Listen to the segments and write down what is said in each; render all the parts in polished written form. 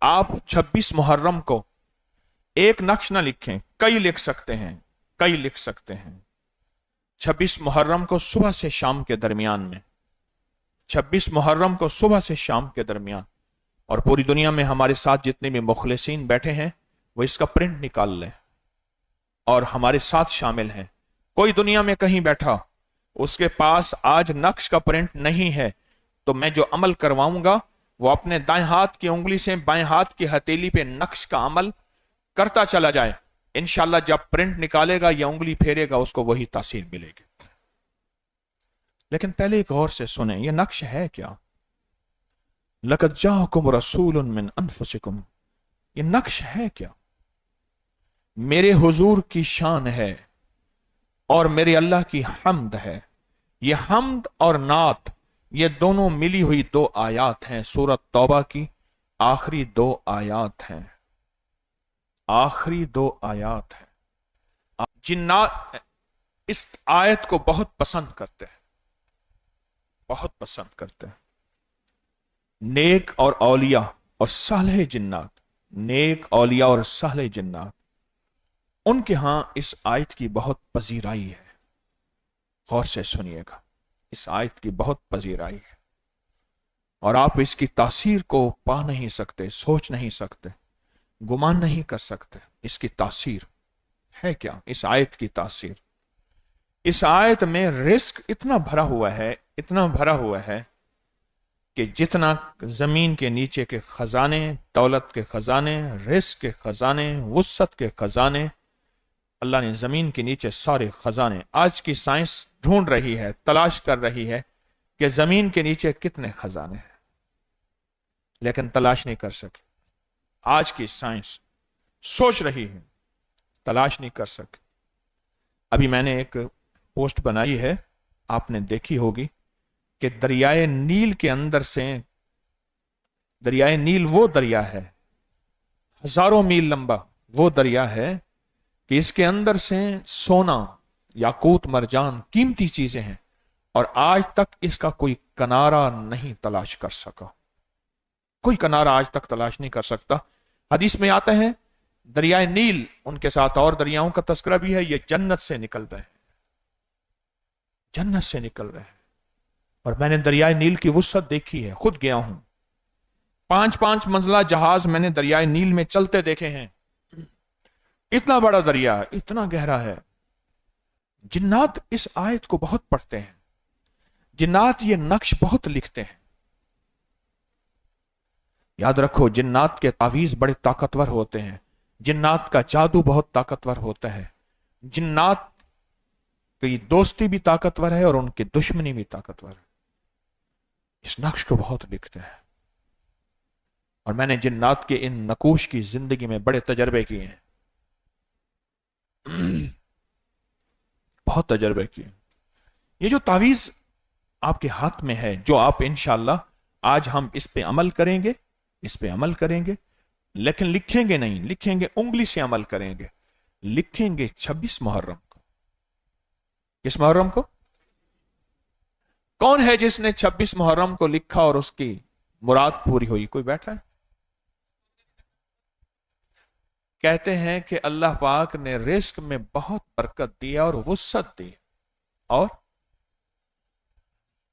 आप 26 मुहर्रम को एक नक्श ना लिखें, कई लिख सकते हैं, कई लिख सकते हैं। 26 मुहर्रम को सुबह से शाम के दरमियान में, 26 मुहर्रम को सुबह से शाम के दरमियान, और पूरी दुनिया में हमारे साथ जितने भी मुखलिसीन बैठे हैं वो इसका प्रिंट निकाल लें और हमारे साथ शामिल हैं। कोई दुनिया में कहीं बैठा उसके पास आज नक्श का प्रिंट नहीं है, तो मैं जो अमल करवाऊंगा वो अपने दाएं हाथ की उंगली से बाएं हाथ की हथेली पे नक्श का अमल करता चला जाए। इंशाल्लाह जब प्रिंट निकालेगा या उंगली फेरेगा उसको वही तासीर मिलेगी। लेकिन पहले गौर से सुने, ये नक्श है क्या? लक़द जाअकुम रसूलुन मिन अनफुसिकुम, ये नक्श है क्या? मेरे हुजूर की शान है और मेरे अल्लाह की हम्द है। ये हम्द और नात ये दोनों मिली हुई दो आयात हैं, सूरत तौबा की आखिरी दो आयात हैं, आखिरी दो आयात हैं। जिन्नात इस आयत को बहुत पसंद करते हैं, बहुत पसंद करते हैं। नेक और औलिया और सालेह जिन्नात, नेक औलिया और सालेह जिन्नात, उनके यहां इस आयत की बहुत पजीराई है। गौर से सुनिएगा, इस आयत की बहुत पजीराई है और आप इसकी तासीर को पा नहीं सकते, सोच नहीं सकते, गुमान नहीं कर सकते। इसकी तासीर है क्या? इस आयत की तासीर, इस आयत में रिस्क इतना भरा हुआ है, इतना भरा हुआ है कि जितना जमीन के नीचे के खजाने, दौलत के खजाने, रिस्क के खजाने, वुसअत के खजाने, अल्लाह ने जमीन के नीचे सारे खजाने, आज की साइंस ढूंढ रही है, तलाश कर रही है कि जमीन के नीचे कितने खजाने हैं, लेकिन तलाश नहीं कर सके। आज की साइंस सोच रही है, तलाश नहीं कर सके। अभी मैंने एक पोस्ट बनाई है, आपने देखी होगी कि दरियाए नील के अंदर से, दरियाए नील वो दरिया है, हजारों मील लंबा वो दरिया है कि इसके अंदर से सोना, याकूत, मरजान, कीमती चीजें हैं और आज तक इसका कोई किनारा नहीं तलाश कर सका। कोई किनारा आज तक तलाश नहीं कर सकता। हदीस में आता है दरियाए नील, उनके साथ और दरियाओं का तस्करा भी है, ये जन्नत से निकल रहे हैं, जन्नत से निकल रहे हैं। और मैंने दरियाए नील की वुसअत देखी है, खुद गया हूं। 5-5 मंजिला जहाज मैंने दरियाए नील में चलते देखे हैं। इतना बड़ा दरिया, इतना गहरा है। जिन्नात इस आयत को बहुत पढ़ते हैं, जिन्नात ये नक्श बहुत लिखते हैं। याद रखो, जिन्नात के तावीज बड़े ताकतवर होते हैं, जिन्नात का जादू बहुत ताकतवर होता है, जिन्नात की दोस्ती भी ताकतवर है और उनकी दुश्मनी भी ताकतवर है। इस नक्श को बहुत लिखते हैं और मैंने जिन्नात के इन नकूश की जिंदगी में बड़े तजर्बे किए हैं, बहुत तजर्बे किए। ये जो तावीज आपके हाथ में है, जो आप इंशाअल्लाह आज हम इस पे अमल करेंगे, इस पे अमल करेंगे, लेकिन लिखेंगे नहीं, लिखेंगे उंगली से अमल करेंगे। लिखेंगे 26 मुहर्रम को। किस मुहर्रम को? कौन है जिसने 26 मुहर्रम को लिखा और उसकी मुराद पूरी हुई? कोई बैठा है? कहते हैं कि अल्लाह पाक ने रिस्क में बहुत बरकत दी और वुसअत दी, और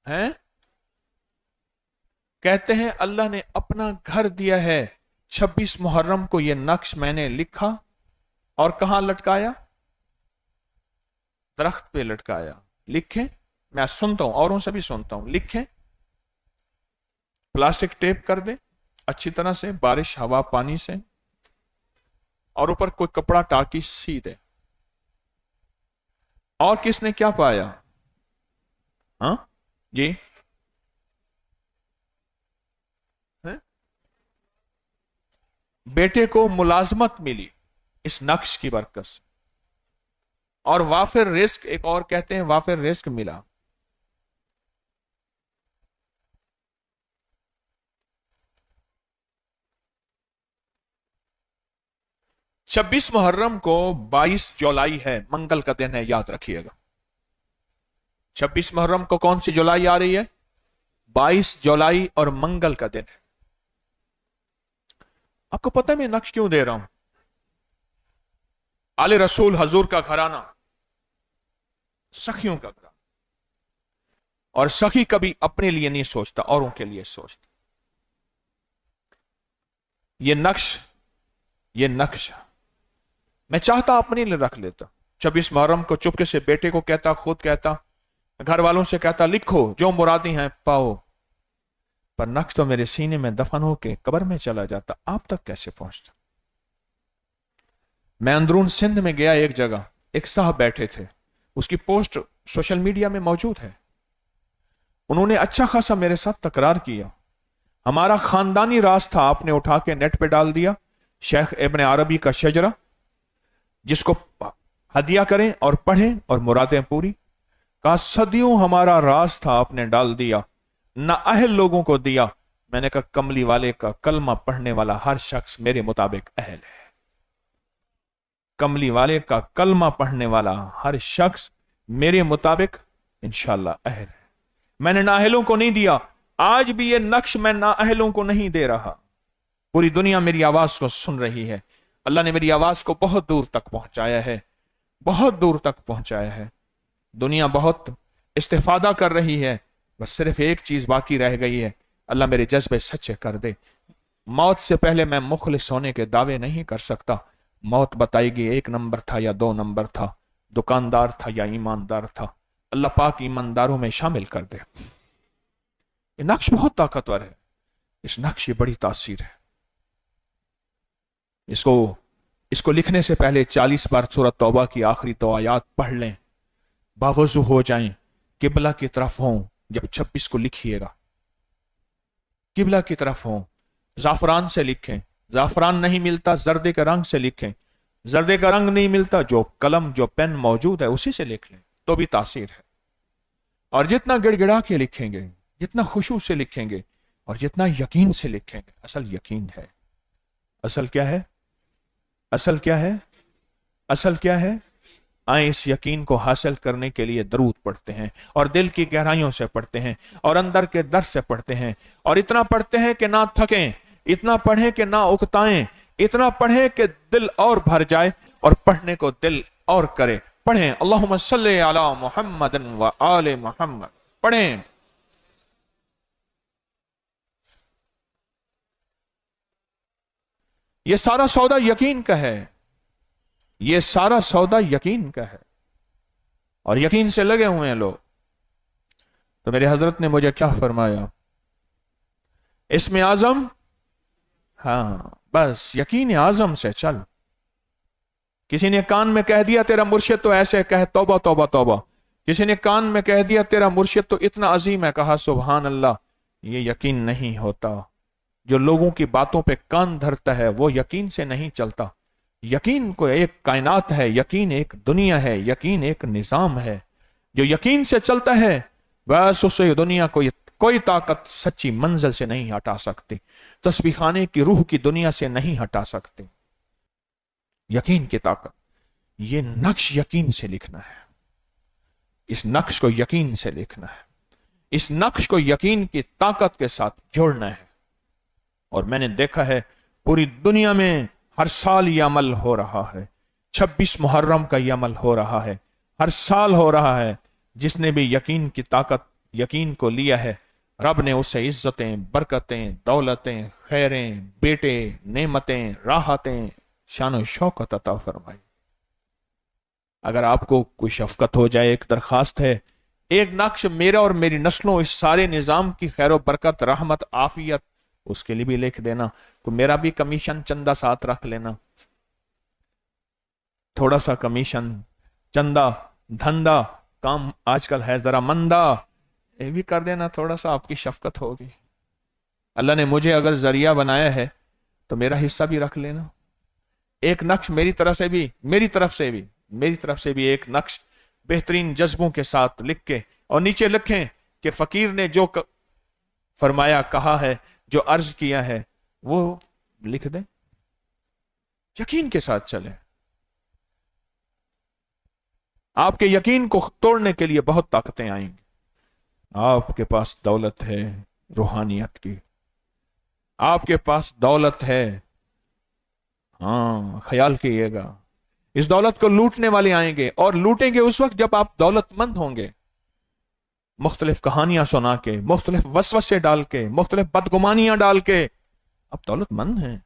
हैं कहते हैं अल्लाह ने अपना घर दिया है। 26 मुहर्रम को यह नक्श मैंने लिखा और कहां लटकाया? दरख्त पे लटकाया। लिखें, मैं सुनता हूं, औरों से भी सुनता हूं, लिखें, प्लास्टिक टेप कर दें अच्छी तरह से, बारिश, हवा, पानी से, और ऊपर कोई कपड़ा टाकी सी दे। और किसने क्या पाया? हाँ जी, बेटे को मुलाजमत मिली इस नक्श की बरकत से, और वाफिर रिस्क, एक और कहते हैं वाफिर रिस्क मिला। छब्बीस मुहर्रम को 22 जुलाई है, मंगल का दिन है, याद रखिएगा। 26 मुहर्रम को कौन सी जुलाई आ रही है? 22 जुलाई, और मंगल का दिन है। आपको पता है मैं नक्श क्यों दे रहा हूं? आले रसूल हजूर का घराना सखियों का घराना, और सखी कभी अपने लिए नहीं सोचता, औरों के लिए सोचता। ये नक्श मैं चाहता अपने लिए रख लेता। 26 मुहर्रम को चुपके से बेटे को कहता, खुद कहता, घर वालों से कहता लिखो जो मुरादी हैं पाओ, पर नक्श तो मेरे सीने में दफन होके कब्र में चला जाता, आप तक कैसे पहुंचता? मैं अंदरून सिंध में गया, एक जगह एक साहब बैठे थे, उसकी पोस्ट सोशल मीडिया में मौजूद है। उन्होंने अच्छा खासा मेरे साथ तकरार किया। हमारा खानदानी राज था, आपने उठा के नेट पे डाल दिया, शेख इब्न अरबी का शजरा, जिसको हदिया करें और पढ़ें और मुरादें पूरी। कहा सदियों हमारा राज था, आपने डाल दिया, ना अहल लोगों को दिया। मैंने कहा कमली वाले का कलमा पढ़ने वाला हर शख्स मेरे मुताबिक अहल है। कमली वाले का कलमा पढ़ने वाला हर शख्स मेरे मुताबिक इंशाअल्लाह अहल है। मैंने नाअहलों को नहीं दिया, आज भी ये नक्श मैं नाअहलों को नहीं दे रहा। पूरी दुनिया मेरी आवाज को सुन रही है। अल्लाह ने मेरी आवाज को बहुत दूर तक पहुंचाया है, बहुत दूर तक पहुंचाया है। दुनिया बहुत इस्तेफादा कर रही है, बस सिर्फ एक चीज बाकी रह गई है, अल्लाह मेरे जज्बे सच्चे कर दे। मौत से पहले मैं मुखलिस होने के दावे नहीं कर सकता। मौत बताएगी 1 नंबर था या 2 नंबर था, दुकानदार था या ईमानदार था। अल्लाह पाक ईमानदारों में शामिल कर दे। ये नक्श बहुत ताकतवर है, इस नक्श की बड़ी तासीर है। इसको लिखने से पहले 40 बार सूरत तौबा की आखिरी 2 आयात पढ़ लें, बावजू हो जाएं, किबला की तरफ हों। जब 26 को लिखिएगा किबला की तरफ हों, जाफरान से लिखें, जाफरान नहीं मिलता जर्दे के रंग से लिखें, जर्दे का रंग नहीं मिलता जो कलम जो पेन मौजूद है उसी से लिख लें, तो भी तासीर है। और जितना गिड़गिड़ा के लिखेंगे, जितना खुशू से लिखेंगे और जितना यकीन से लिखेंगे, असल यकीन है। असल क्या है? असल क्या है? असल क्या है? आए इस यकीन को हासिल करने के लिए दरूद पढ़ते हैं और दिल की गहराइयों से पढ़ते हैं और अंदर के दर से पढ़ते हैं, और इतना पढ़ते हैं कि ना थकें, इतना पढ़ें कि ना उकताएं, इतना पढ़ें कि दिल और भर जाए और पढ़ने को दिल और करे। पढ़ें अल्लाहुम्मा सल्ली अला मुहम्मदिन व आले मुहम्मद, पढ़ें। ये सारा सौदा यकीन का है, ये सारा सौदा यकीन का है, और यकीन से लगे हुए हैं लोग। तो मेरे हजरत ने मुझे क्या फरमाया? इसमें आजम, हाँ बस यकीन आजम से चल। किसी ने कान में कह दिया तेरा मुर्शिद तो ऐसे कह, तौबा तौबा तौबा। किसी ने कान में कह दिया तेरा मुर्शिद तो इतना अजीम है, कहा सुभान अल्लाह। ये यकीन नहीं होता। जो लोगों की बातों पे कान धरता है वो यकीन से नहीं चलता। यकीन को एक कायनात है, यकीन एक दुनिया है, यकीन एक निजाम है। जो यकीन से चलता है बस उसे दुनिया को कोई ताकत सच्ची मंजिल से नहीं हटा सकती, तस्बीह खाने की रूह की दुनिया से नहीं हटा सकती। यकीन की ताकत, ये नक्श यकीन से लिखना है। इस नक्श को यकीन से लिखना है, इस नक्श को यकीन की ताकत के साथ जोड़ना है। और मैंने देखा है पूरी दुनिया में हर साल ये अमल हो रहा है। 26 मुहर्रम का ये अमल हो रहा है, हर साल हो रहा है। जिसने भी यकीन की ताकत, यकीन को लिया है, रब ने उसे इज्जतें, बरकतें, दौलतें, खैरें, बेटे, नेमतें, राहतें, शान शौकत अता फरमाई। अगर आपको कोई शफकत हो जाए, एक दरखास्त है, एक नक्श मेरा और मेरी नस्लों इस सारे निजाम की खैर बरकत, रहमत, आफियत, उसके लिए भी लिख देना। तो मेरा भी कमीशन चंदा साथ रख लेना, थोड़ा सा कमीशन, चंदा, धंधा, काम आजकल है जरा मंदा, ये भी कर देना, थोड़ा सा आपकी शफकत होगी। अल्लाह ने मुझे अगर जरिया बनाया है तो मेरा हिस्सा भी रख लेना। एक नक्श मेरी तरफ से भी एक नक्श बेहतरीन जज्बों के साथ लिख के, और नीचे लिखें कि फकीर ने जो फरमाया, कहा है, जो अर्ज किया है वो लिख दें। यकीन के साथ चलें। आपके यकीन को तोड़ने के लिए बहुत ताकतें आएंगी। आपके पास दौलत है रूहानियत की, आपके पास दौलत है हाँ, ख्याल कीजिएगा, इस दौलत को लूटने वाले आएंगे और लूटेंगे उस वक्त जब आप दौलतमंद होंगे। मुख्तलिफ कहानियां सुना के, मुख्तलिफ वसवसे डाल के, मुख्तलिफ बदगुमानियां डाल के आप दौलतमंद हैं।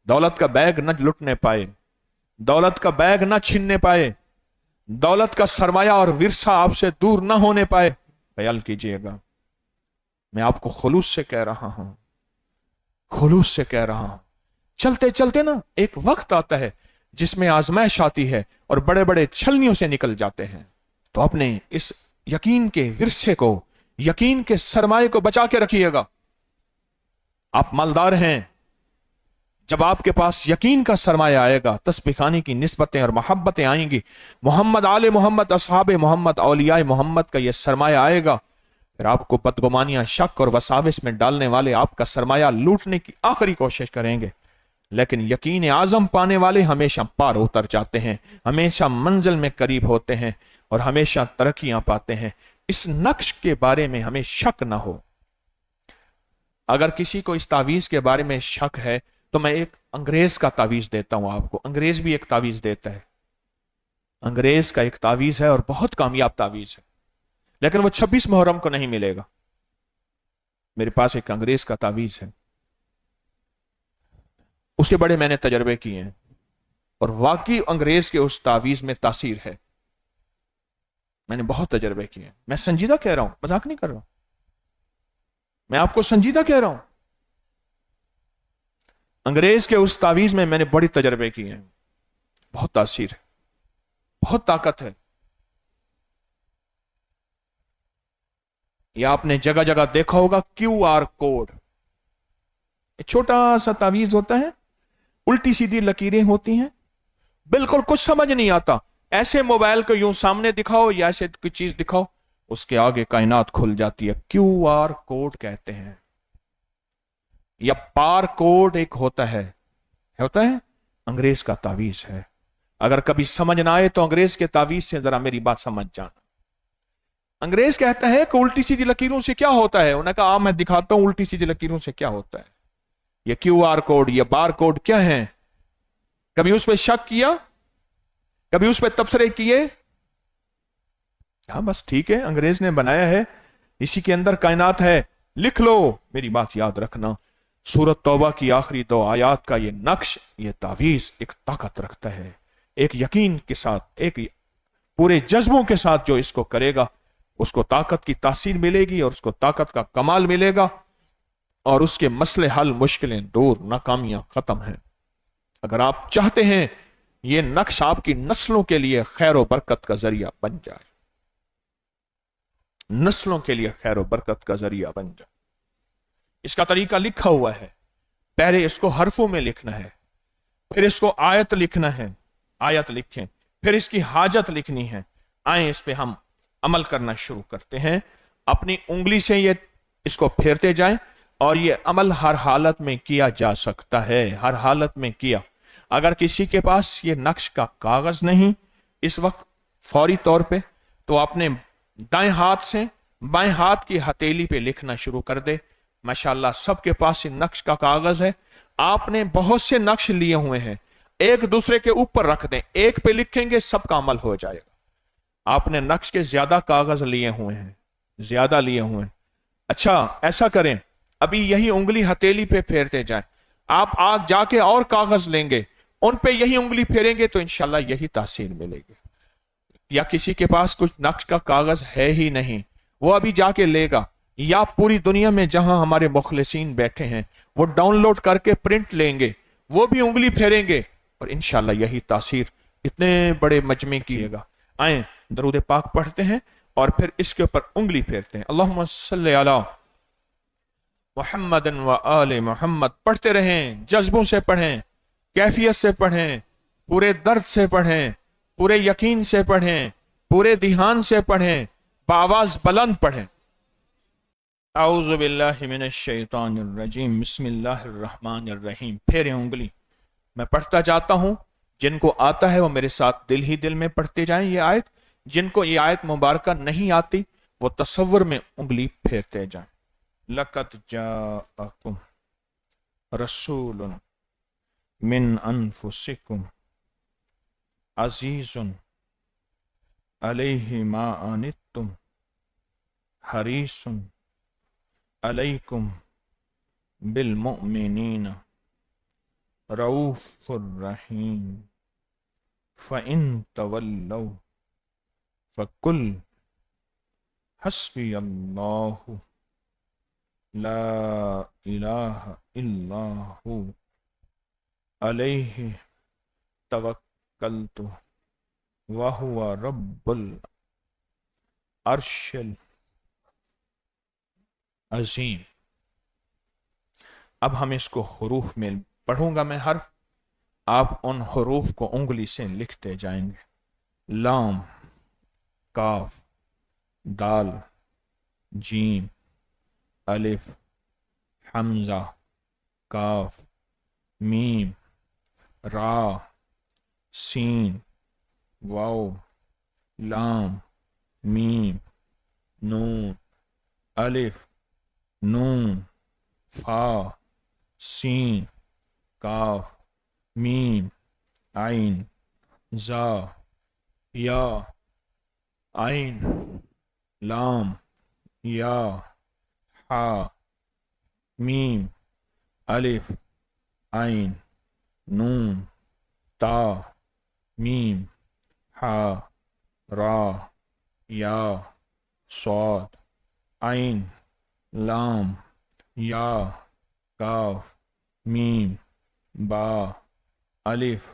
दौलत का बैग न लुटने पाए, दौलत का बैग न छीनने पाए, दौलत का सरमाया और विरसा आपसे दूर न होने पाए। ख्याल कीजिएगा, मैं आपको खुलूस से कह रहा हूं, खुलूस से कह रहा हूं। चलते चलते ना एक वक्त आता है जिसमें आजमाइश आती है और बड़े बड़े छलनियों से निकल जाते हैं। तो अपने इस यकीन के विरसे को, यकीन के सरमाए को बचा के रखिएगा। आप मालदार हैं, जब आपके पास यकीन का सरमाया आएगा, तस्बीह खानी की निस्बतें और मोहब्बतें आएंगी, मोहम्मद आले मोहम्मद, असहाबे मोहम्मद, औलियाए मोहम्मद का यह सरमाया आएगा, फिर आपको बदगुमानियां, शक और वसाविस में डालने वाले आपका सरमाया लूटने की आखिरी कोशिश करेंगे। लेकिन यकीन आजम पाने वाले हमेशा पार उतर जाते हैं, हमेशा मंजिल में करीब होते हैं और हमेशा तरक्कियां पाते हैं। इस नक्श के बारे में हमें शक ना हो। अगर किसी को इस तावीज के बारे में शक है तो मैं एक अंग्रेज का तावीज देता हूं आपको। अंग्रेज भी एक तावीज देता है, अंग्रेज का एक तावीज है और बहुत कामयाब तावीज है, लेकिन वो 26 मुहर्रम को नहीं मिलेगा। मेरे पास एक अंग्रेज का तावीज है, उसके बड़े मैंने तजर्बे किए हैं और वाकई अंग्रेज के उस तावीज में तासीर है। मैंने बहुत तजर्बे किए हैं, मैं संजीदा कह रहा हूं, मजाक नहीं कर रहा हूं, मैं आपको संजीदा कह रहा हूं। अंग्रेज के उस तावीज में मैंने बड़ी तजर्बे किए हैं, बहुत तासीर है, बहुत ताकत है। या आपने जगह जगह देखा होगा QR कोड, छोटा सा तावीज होता है, उल्टी सीधी लकीरें होती हैं, बिल्कुल कुछ समझ नहीं आता। ऐसे मोबाइल को यूं सामने दिखाओ या ऐसे कोई चीज दिखाओ, उसके आगे कायनात खुल जाती है। QR कोड कहते हैं। या पार कोड एक होता है अंग्रेज का तावीज है। अगर कभी समझ ना आए तो अंग्रेज के तावीज से जरा मेरी बात समझ जाना। अंग्रेज कहता है कि उल्टी सीधी लकीरों से क्या होता है। उन्होंने कहा मैं दिखाता हूं उल्टी सीधी लकीरों से क्या होता है। ये QR कोड, ये बार कोड क्या है? कभी उस पर शक किया? कभी उस पर तबसरे किए? हाँ बस ठीक है, अंग्रेज ने बनाया है, इसी के अंदर कायनात है, लिख लो। मेरी बात याद रखना, सूरत तौबा की आखिरी 2 आयात का ये नक्श, ये तावीज एक ताकत रखता है। एक यकीन के साथ, एक पूरे जज्बों के साथ जो इसको करेगा उसको ताकत की तासीर मिलेगी और उसको ताकत का कमाल मिलेगा और उसके मसले हल, मुश्किलें दूर, नाकामियां खत्म हैं। अगर आप चाहते हैं ये नक्श आपकी नस्लों के लिए खैर और बरकत का जरिया बन जाए, नस्लों के लिए खैर और बरकत का जरिया बन जाए, इसका तरीका लिखा हुआ है। पहले इसको हरफों में लिखना है, फिर इसको आयत लिखना है, आयत लिखें, फिर इसकी हाजत लिखनी है। आए इस पे हम अमल करना शुरू करते हैं। अपनी उंगली से ये इसको फेरते जाएं और ये अमल हर हालत में किया जा सकता है, हर हालत में किया। अगर किसी के पास ये नक्श का कागज नहीं इस वक्त फौरी तौर पे, तो अपने दाएं हाथ से बाएं हाथ की हथेली पे लिखना शुरू कर दे। माशाल्लाह सबके पास ये नक्श का कागज है। आपने बहुत से नक्श लिए हुए हैं, एक दूसरे के ऊपर रख दें, एक पे लिखेंगे सबका अमल हो जाएगा। आपने नक्श के ज्यादा कागज लिए हुए हैं, ज्यादा लिए हुए हैं। अच्छा ऐसा करें, अभी यही उंगली हथेली पे फेरते जाएं। आप आज जाके और कागज लेंगे, उन पे यही उंगली फेरेंगे तो इंशाल्लाह यही तासीर मिलेगी। या किसी के पास कुछ नक्श का कागज है ही नहीं, वो अभी जाके लेगा, या पूरी दुनिया में जहां हमारे मुखलिसीन बैठे हैं वो डाउनलोड करके प्रिंट लेंगे, वो भी उंगली फेरेंगे और इंशाल्लाह यही तासीर इतने बड़े मजमे कीएगा। आए दरूद पाक पढ़ते हैं और फिर इसके ऊपर उंगली फेरते हैं। अल्लाहुम्मा सल्ली अला मुहम्मदन व आले मुहम्मद। पढ़ते रहें, जज्बों से पढ़ें, कैफियत से पढ़ें, पूरे दर्द से पढ़ें, पूरे यकीन से पढ़ें, पूरे ध्यान से पढ़ें, बावाज बुलंद पढ़ें। औज़ु बिल्लाहि मिनश शैतानिर रजीम, बिस्मिल्लाहिर रहमानिर रहीम। फेरें उंगली, मैं पढ़ता जाता हूं, जिनको आता है वो मेरे साथ दिल ही दिल में पढ़ते जाएं ये आयत। जिनको ये आयत मुबारक नहीं आती वो तसव्वुर में उंगली फेरते जाएं। लक़द जाअकुम रसूलुन من انفسکم عزیز علیہ ما عنتم حریص علیکم بالمؤمنین رؤوف الرحیم فَإِن تَوَلَّوْا فَقُلْ حَسْبِيَ اللَّهُ لَا إِلَٰهَ إِلَّا هُوَ عَلَيْهِ تَوَكَّلْتُ وَهُوَ رَبُّ الْعَرْشِ العظیم۔ اب ہم اس کو حروف میں پڑھوں گا میں حرف، آپ ان حروف کو انگلی سے لکھتے جائیں گے۔ لام، کاف، دال، جیم، الف، حمزہ، کاف، میم، را، سین، واو، لام، میم، نون، الف، نون، فا، سین، کاف، میم، عین، زا، یا، عین، لام، یا، حا، میم، الف، عین، نون، تا، میم، حا، را، یا، صاد، عین، لام، یا، کاف، میم، با، الف،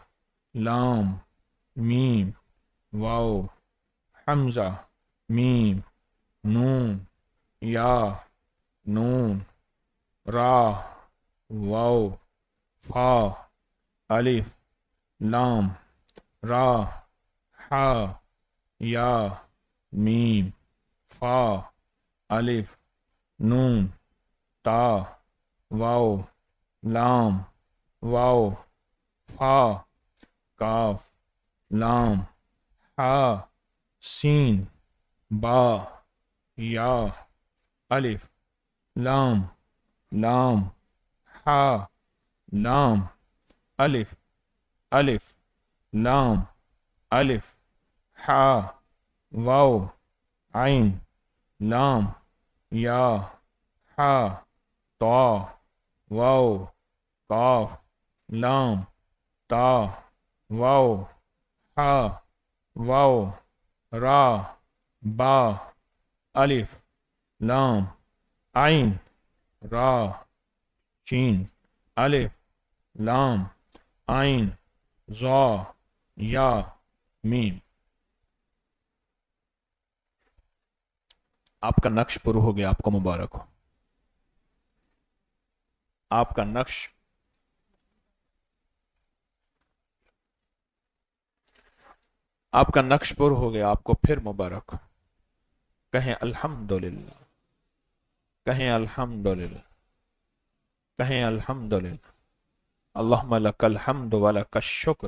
لام، میم، واو، حمزہ، میم، نون، یا، نون، را، واو، فا، الف، لام، را، حا، یا، میم، فا، الف، نون، تا، واو، لام، واو، فا، کاف، لام، حا، سین، با، یا، الف، لام، لام، حا، لام، الف، الف، لام، الف، حا، واو، عین، لام، یا، حا، تا، واو، کاف، لام، تا، واو، حا، واو، را، با، الف، لام، عین، را، شین، الف، لام، عین، زا، یا، میم۔ آپ کا نقش پر ہو گیا، آپ کو مبارک ہو۔ آپ کا نقش پر ہو گیا، آپ کو پھر مبارک ہو۔ کہیں الحمدللہ، کہیں الحمدللہ، کہیں الحمدللہ۔ اللہم لک الحمد ولک الشکر